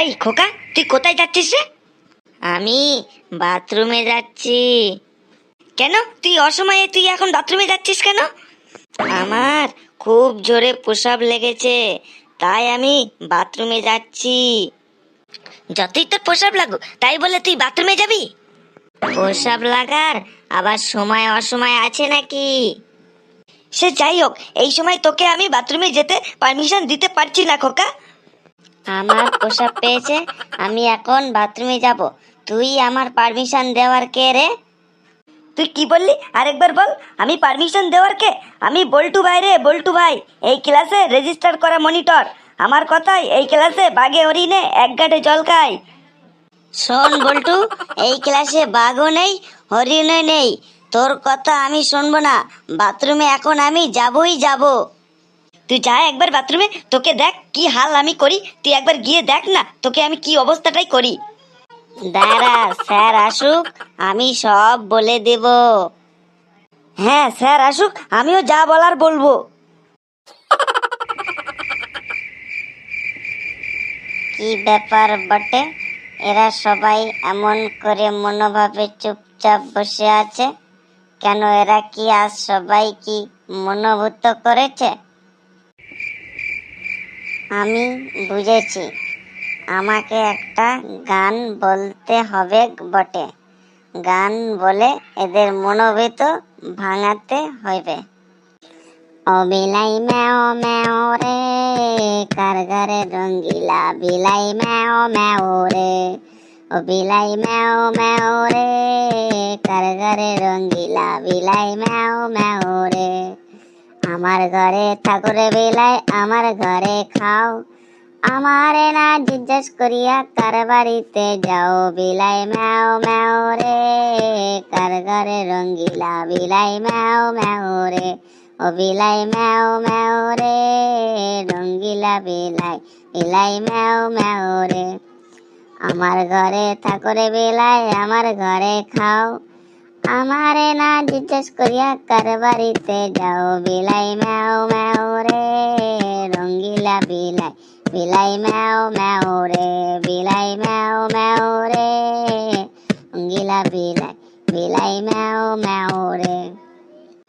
এই খোকা, তুই কোথায় যাচ্ছিস রে? আমি বাথরুমে যাচ্ছি। কেন তুই অসময়ে তুই এখন বাথরুমে যাচ্ছিস কেন? আমার খুব জোরে প্রস্রাব লেগেছে, তাই আমি বাথরুমে যাচ্ছি। যতই তোর প্রস্রাব লাগুক তাই বলে তুই বাথরুমে যাবি? প্রস্রাব লাগার আবার সময় অসময় আছে নাকি? সে যাই হোক, এই সময় তোকে আমি বাথরুমে যেতে পারমিশন দিতে পারছি না খোকা। আমার প্রস্রাব পেয়েছে, আমি এখন বাথরুমে যাব। তুই আমার পারমিশন দেওয়ার কে রে? তুই কি বললি আরেকবার বল। আমি পারমিশন দেওয়ার কে? আমি বল্টু ভাই রে, বল্টু ভাই। এই ক্লাসে রেজিস্টার করা মনিটর। আমার কথাই এই ক্লাসে বাঘে হরিণে এক গাঁটে জল খায়। শোন বল্টু, এই ক্লাসে বাঘও নেই হরিণও নেই, তোর কথা আমি শুনবো না। বাথরুমে এখন আমি যাবই যাব। তুই যা একবার বাথরুমে, তোকে দেখ কি হাল আমি করি। তুই একবার গিয়ে দেখ না তোকে আমি কি অবস্থাটাই করি। দাঁড়া, স্যার আসুক, আমি সব বলে দেব। হ্যাঁ স্যার আসুক, আমিও যা বলার বলবো। কি ব্যাপার বটে, এরা সবাই এমন করে মনোভাবে চুপচাপ বসে আছে কেন? এরা কি আজ সবাই কি মনোভূত করেছে? আমি বুঝেছি, আমাকে একটা গান বলতে হবে বটে। গান বলে এদের মনোভূত ভাঙাতে হবে। ও বিলাই ম্যাও ম্যাও রে, কার ঘরে রঙ্গিলা বিলাই ম্যাও ম্যাও রে। ও বিলাই ম্যাও ম্যাও রে, কার ঘরে রঙ্গিলা বিলাই ম্যাও ম্যাও রে। আমার ঘরে ঠাকুরে বিলাই, আমার ঘরে খাও, আমারে না জিজ্ঞেস করিয়া কার বাড়িতে যাও। বিলাই ম্যাও ম্যাও রে, কার ঘরে রঙ্গিলা বিলাই ম্যাও ম্যাও রে। ও বিলাই ম্যাও ম্যাও রে, রঙ্গিলা বিলাই বিলাই ম্যাও ম্যাও রে। আমার ঘরে ঠাকুরে বিলাই, আমার ঘরে খাও, আমারে না জিজ্ঞেস করিয়া কার বাড়িতে যাও। বিলাই ম্যাও ম্যাও রে, রঙ্গিলা বিলাই বিলাই ম্যাও ম্যাও রে। বিলাই ম্যাও ম্যাও রে, রঙ্গিলা বিলাই বিলাই ম্যাও ম্যাও রে।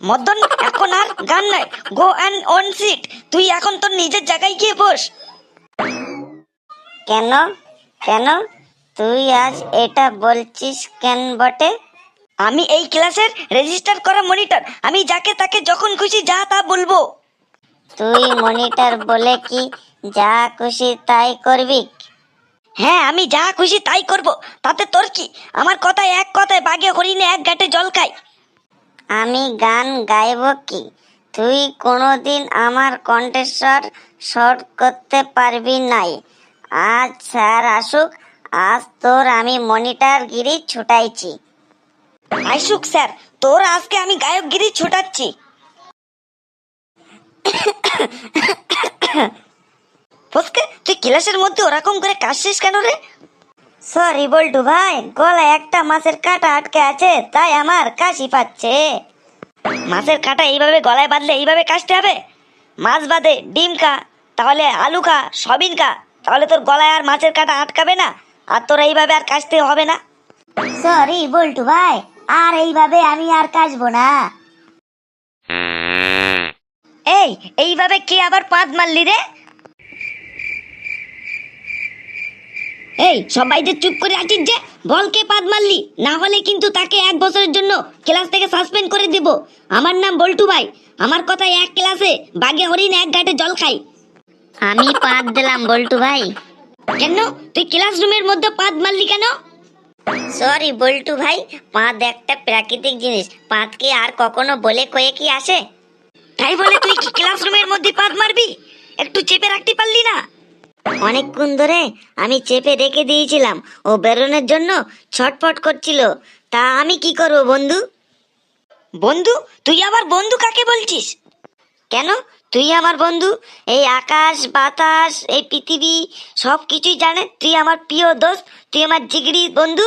মদন, এখন আর গান নাই, গো অ্যান্ড অন সিট। তুই এখন তোর নিজের জায়গায় গিয়ে বস। কেন কেন তুই আজ এটা বলছিস কেন বটে? আমি এই ক্লাসের রেজিস্টার করা মনিটর, আমি যাকে তাকে যখন খুশি যা তা বলবো। তুই মনিটর বলে কি যা খুশি তাই করবি? হ্যাঁ, আমি যা খুশি তাই করব, তাতে তোর কি? আমার কথায় এক কথায় বাঘে হরিণে এক ঘাটে জল খাই। আমি গান গাইব কি? তুই কোনোদিন আমার কণ্ঠস্বর শর্ট করতে পারবি নাই। আজ স্যার আসুক, আজ তোর আমি মনিটরগিরি ছুটাইছি। আইসুক স্যার, তোর আজকে আমি গায়কগিরি ছুটাচ্ছি। ফসকে, তুই ক্লাসের মধ্যে ওরকম করে কাশছিস কেন রে? সরি বল্টু ভাই, গলায় একটা মাছের কাঁটা আটকে আছে, তাই আমার কাশি পাচ্ছে। মাছের কাঁটা এইভাবে গলায় বাঁধলে এইভাবে কাশতে হবে? মাছ বাদে ডিম খা, তাহলে আলু খা, সবিন খা, তাহলে তোর গলায় আর মাছের কাঁটা আটকাবে না, আর তোর এইভাবে আর কাশতে হবে না। সরি বল্টু ভাই, আর এইভাবে আমি আর কাশবো না। এইভাবে কে আবার পাদ মারলি রে? সবাই যে চুপ করে আছিস যে, বল কে পাদ মারলি, না হলে কিন্তু তাকে 1 বছরের জন্য ক্লাস থেকে সাসপেন্ড করে দেব। আমার নাম বল্টু ভাই, আমার কথায় এক ক্লাসে বাঘে হরিণ এক ঘাটে জল খাই। আমি পাদ দিলাম বল্টু ভাই। কেন তুই ক্লাসরুমের মধ্যে পাদ মারলি কেন? সরি বল্টু ভাই, পাদ একটা প্রাকৃতিক জিনিস, পাদ কি আর কখনো বলে কয়ে কি আসে? তাই বলে তুই কি ক্লাসরুমের মধ্যে পাদ মারবি? একটু চেপে রাখতে পারলি না? অনেকক্ষণ ধরে আমি চেপে রেখে দিয়েছিলাম, ও বেরোনোর জন্য ছটফট করছিল, তা আমি কি করব বন্ধু? বন্ধু? তুই আবার বন্ধু কাকে বলছিস? কেন তুই আমার বন্ধু? এই আকাশ বাতাস এই পৃথিবী সব কিছুই জানে তুই আমার প্রিয় দোস্ত, তুই আমার জিগরি বন্ধু।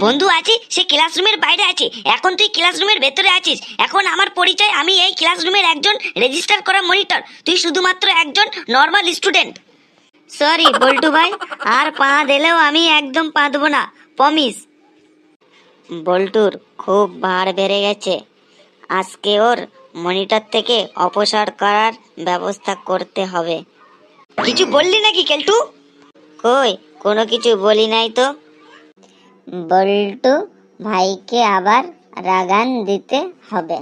বন্ধু আছি সে ক্লাসরুমের বাইরে আছে, এখন তুই ক্লাসরুমের ভেতরে আছিস। এখন আমার পরিচয়, আমি এই ক্লাসরুমের একজন রেজিস্টার করা মনিটর, তুই শুধুমাত্র একজন নর্মাল স্টুডেন্ট। সরি বল্টু ভাই, আর পা দিলেও আমি একদম পা দেবো না, প্রমিস। বল্টুর খুব ভার বেড়ে গেছে, আজকে ওর মনিটর থেকে অপসার করার ব্যবস্থা করতে হবে। কিছু বললি নাকি কেলটু? কই, কোনো কিছু বলি নাই তো। বল্টু ভাইকে আবার রাগান দিতে হবে।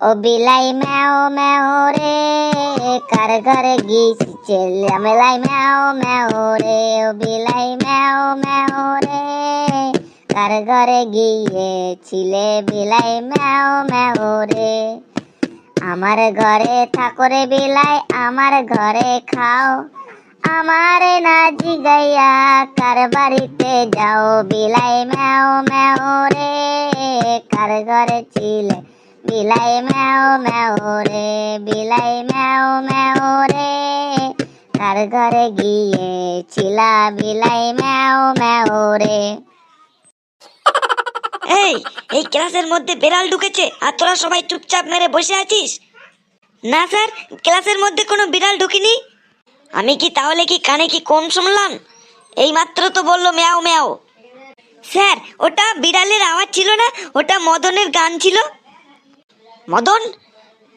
ও বিলাই ম্যাও ম্যাও রে, কার ঘরে গিয়েছে মেলাই ম্যাও ম্যাও রে। ও বিলাই ম্যাও ম্যাও রে, কার ঘরে গিয়েছিলে বিলাই ম্যাও ম্যাও রে। আমার ঘরে থাকো রে বিলাই, আমার ঘরে খাও, আমারে না জিগাইয়া কার বাড়িতে যাও। বিলাই ম্যাও ম্যাও রে, কার ঘরে ছিলে বিলাই ম্যাও ম্যাও রে। বিলাই ম্যাও ম্যাও রে, কার ঘরে গিয়েছিলা বিলাই ম্যাও ম্যাও রে। এই এই ক্লাসের মধ্যে বেড়াল ঢুকেছে আর তোরা সবাই চুপচাপ মেরে বসে আছিস? না স্যার, ক্লাসের মধ্যে কোনো বিড়াল ঢুকিনি। আমি কি তাহলে কি কানে কি কম শুনলাম? এই মাত্র তো বললো ম্যাও ম্যাও। স্যার, ওটা বিড়ালের আওয়াজ ছিল না, ওটা মদনের গান ছিল। মদন,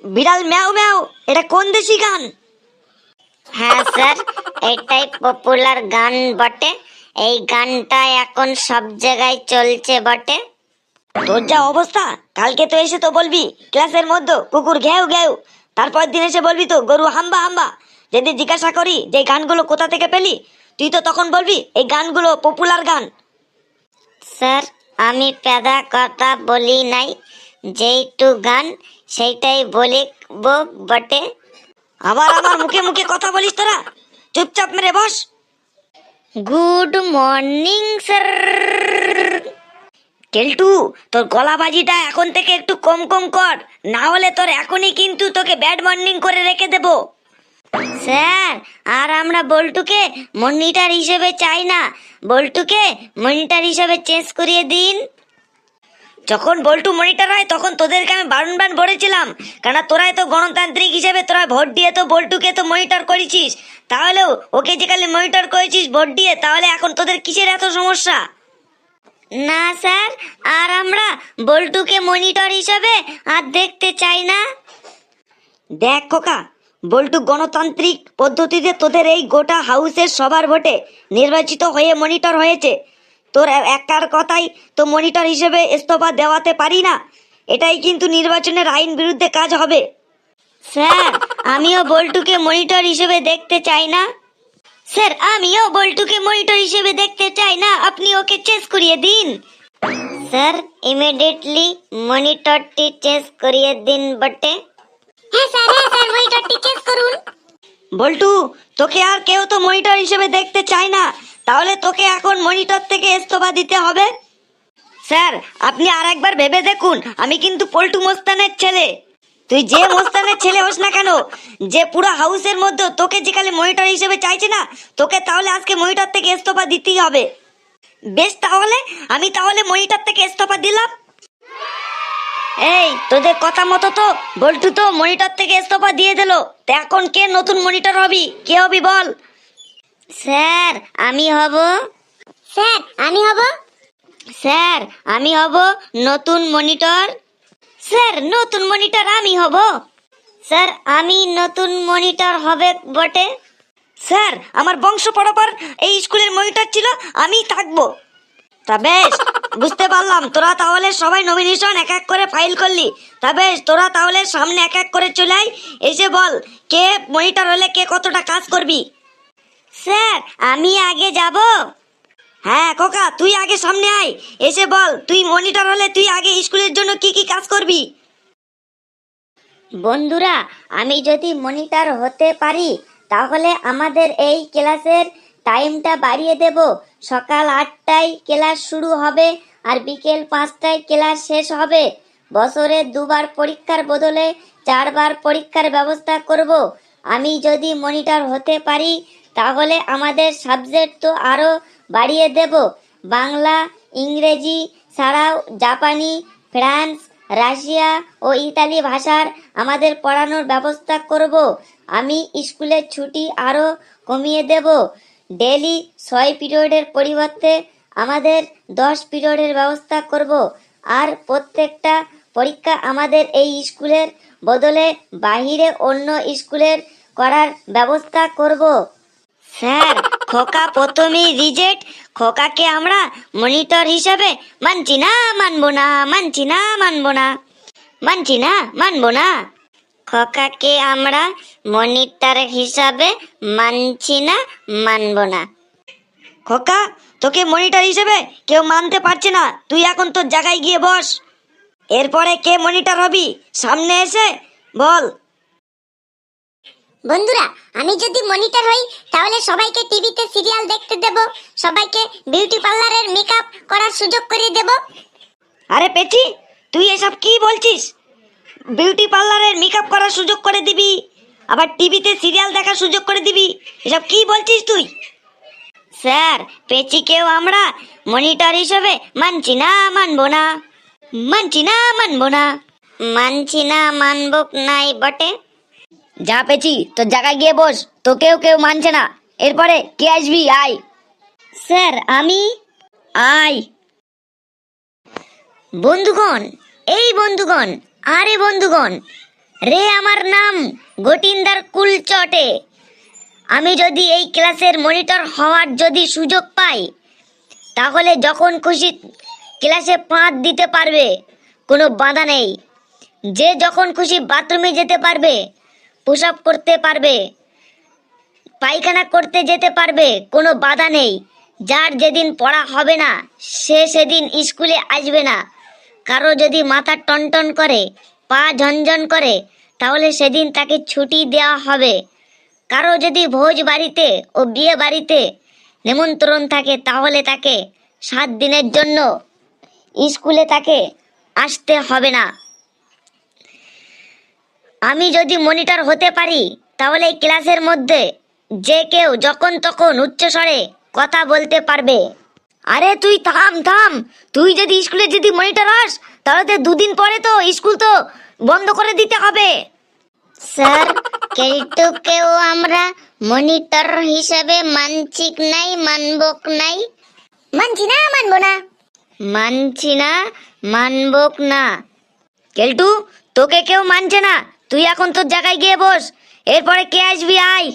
বিড়াল ম্যাও ম্যাও, এটা কোন দেশি গান? হ্যাঁ স্যার, এটাই পপুলার গান বটে, এই গানটা এখন সব জায়গায় চলছে বটে। তোর যা অবস্থা, কালকে তো এসে তো বলবি ক্লাসের মধ্যে কুকুর ঘেউ ঘেউ, তারপর দিন এসে বলবি তো গরু হাম্বা হাম্বা। যদি জিজ্ঞাসা করি যে গানগুলো কোথা থেকে পেলি, তুই তো তখন বলবি এই গানগুলো পপুলার গান। স্যার, আমি পেদা কথা বলি নাই, যেইটু গান সেইটাই বলিব বটে। আবার আমার মুখে মুখে কথা বলিস তোরা, চুপচাপ মেরে বস। Good morning sir. কেলটু, তোর গলাবাজিটা এখন থেকে একটু কম কম কর, না হলে তোর এখনই কিন্তু তোকে ব্যাড মর্নিং করে রেখে দেব। স্যার, আর আমরা বল্টুকে মনিটর হিসেবে চাই না, বল্টুকে মনিটর হিসেবে চেঞ্জ করিয়ে দিন। যখন বল্টু মনিটর হয় তখন তোদেরকে আমি বারণ বলেছিলাম, কেন তোরাই তো গণতান্ত্রিক হিসেবে তোরা ভোট দিয়ে তো বল্টুকে তো মনিটর করেছিস, তাহলেও ওকে যে কালে মনিটর করেছিস ভোট দিয়ে, তাহলে এখন তোদের কিসের এত সমস্যা? না স্যার, আর আমরা বল্টুকে মনিটর হিসেবে আর দেখতে চাই না। দেখ খোকা, বল্টু গণতান্ত্রিক পদ্ধতিতে তোদের এই গোটা হাউসের সবার ভোটে নির্বাচিত হয়ে মনিটর হয়েছে, তোর একার কথাই তো মনিটর হিসেবে ইস্তফা দেওয়াতে পারি না, এটাই কিন্তু নির্বাচনের আইন বিরুদ্ধে কাজ হবে। স্যার, আমিও বল্টুকে মনিটর হিসেবে দেখতে চাই না। স্যার, আমিও বল্টুকে মনিটর হিসেবে দেখতে চাই না, আপনি ওকে চেঞ্জ করিয়ে দিন। স্যার, ইমিডিয়েটলি মনিটরটি চেঞ্জ করিয়ে দিন বটে। হ্যাঁ স্যার, মনিটরটি চেঞ্জ করুন। বল্টু, তোকে আর কেউ তো মনিটর হিসেবে দেখতে চায় না, তাহলে তোকে এখন মনিটর থেকে ইস্তফা দিতে হবে। স্যার, আপনি আর একবার ভেবে দেখুন, আমি কিন্তু পল্টু মস্তানের ছেলে। তুই যে মস্তানের ছেলে হোস না কেন, যে পুরো হাউসের মধ্যে তোকে যেখানে মনিটর হিসেবে চাইছে না, তোকে তাহলে আজকে মনিটর থেকে ইস্তফা দিতেই হবে। বেশ, তাহলে আমি তাহলে মনিটর থেকে ইস্তফা দিলাম। এই তোদের কথা মতো তো বল্টু তো মনিটর থেকে ইস্তফা দিয়ে দিল, তো এখন কে নতুন মনিটর হবি, কে হবি বল? স্যার, আমি হব। স্যার, আমি হব। স্যার, আমি হব নতুন মনিটর। স্যার, নতুন মনিটর আমি হব। স্যার, আমি নতুন মনিটর হবে বটে। স্যার, আমার বংশ পরম্পর এই স্কুলের মনিটর ছিল, আমি থাকবো। তা বেশ, বুঝতে পারলাম, তোরা তাহলে সবাই নমিনেশন এক এক করে ফাইল করলি। তা বেশ, তোরা তাহলে সামনে এক এক করে চলে আয়, এসে বল কে মনিটর হলে কে কতটা কাজ করবি। স্যার, আমি আগে যাব। হ্যাঁ খোকা, তুই আগে সামনে আয়, এসে বল তুই মনিটর হলে তুই আগে স্কুলের জন্য কি কি কাজ করবি। বন্ধুরা, আমি যদি মনিটর হতে পারি তাহলে আমাদের এই ক্লাসের টাইমটা বাড়িয়ে দেব। সকাল 8টায় ক্লাস শুরু হবে আর বিকেল 5টায় ক্লাস শেষ হবে। বছরে 2বার পরীক্ষার বদলে 4বার পরীক্ষার ব্যবস্থা করব। আমি যদি মনিটর হতে পারি তাহলে আমাদের সাবজেক্ট তো আরও বাড়িয়ে দেব। বাংলা, ইংরেজি ছাড়াও জাপানি, ফ্রান্স, রাশিয়া ও ইতালি ভাষার আমাদের পড়ানোর ব্যবস্থা করব। আমি স্কুলের ছুটি আরও কমিয়ে দেব। ডেলি 6 পিরিয়ডের পরিবর্তে আমাদের 10 পিরিয়ডের ব্যবস্থা করব। আর প্রত্যেকটা পরীক্ষা আমাদের এই স্কুলের বদলে বাহিরে অন্য স্কুলের করার ব্যবস্থা করব। স্যার, খোকা প্রথমেই রিজেক্ট। খোকাকে আমরা মনিটর হিসাবে মানছি না, মানবো না, মানছি না, মানবো না, মানছি না, মানবো না। খোকাকে আমরা মনিটর হিসাবে মানছি না, মানবো না। খোকা, তোকে মনিটর হিসেবে কেউ মানতে পারছে না। তুই এখন তোর জায়গায় গিয়ে বস। এরপরে কে মনিটর হবি সামনে এসে বল। বন্ধুরা, আমি যদি মনিটর হই তাহলে সবাইকে টিভিতে সিরিয়াল দেখতে দেব, সবাইকে বিউটি পার্লারের মেকআপ করার সুযোগ করে দেব। আরে পেচি, তুই এসব কি বলছিস? বিউটি পার্লারের মেকআপ করার সুযোগ করে দিবি, আবার টিভিতে সিরিয়াল দেখার সুযোগ করে দিবি, এসব কি বলছিস তুই? স্যার, পেচিকেও আমরা মনিটর হিসেবে মানছি না, মানবো না, মানছি না, মানবো না, মানছি না, মানবো নাই বটে। যা পেচি, তোর জায়গায় গিয়ে বস। তোকেও কেউ মানছে না। এরপরে কে আসবি? আয়। স্যার, আমি। আয়। বন্ধুগণ, এই বন্ধুগণ, আরে বন্ধুগণ, রে আমার নাম গটিন্দার কুলচটে। আমি যদি এই ক্লাসের মনিটর হওয়ার যদি সুযোগ পাই, তাহলে যখন খুশি ক্লাসে পাঁচ দিতে পারবে, কোনো বাধা নেই। যে যখন খুশি বাথরুমে যেতে পারবে, পুশ আপ করতে পারবে, পায়খানা করতে যেতে পারবে, কোনো বাধা নেই। যার যেদিন পড়া হবে না সে সেদিন স্কুলে আসবে না। কারো যদি মাথা টনটন করে, পা ঝনঝন করে, তাহলে সেদিন তাকে ছুটি দেওয়া হবে। কারো যদি ভোজ বাড়িতে ও বিয়ে বাড়িতে নিমন্ত্রণ থাকে, তাহলে তাকে 7 দিনের জন্য স্কুলে তাকে আসতে হবে না। আমি যদি মনিটর হতে পারি, তাহলে এই ক্লাসের মধ্যে যে কেউ যখন তখন উচ্চস্বরে কথা বলতে পারবে। আরে তুই থাম থাম, তুই যদি স্কুলে যদি মনিটর হস, তাহলে তো 2 দিন পরে তো স্কুল তো বন্ধ করে দিতে হবে। স্যার, কেলটুকেও আমরা মনিটর হিসেবে মানছি নাই, মানবো নাই, মানছি না, মানবো না, মানছি না, মানবো না। কেলটু, তোকে কেউ মানছে না। তুই এখন তোর জায়গায় গিয়ে বস। এরপরে কে আসবি? আয়।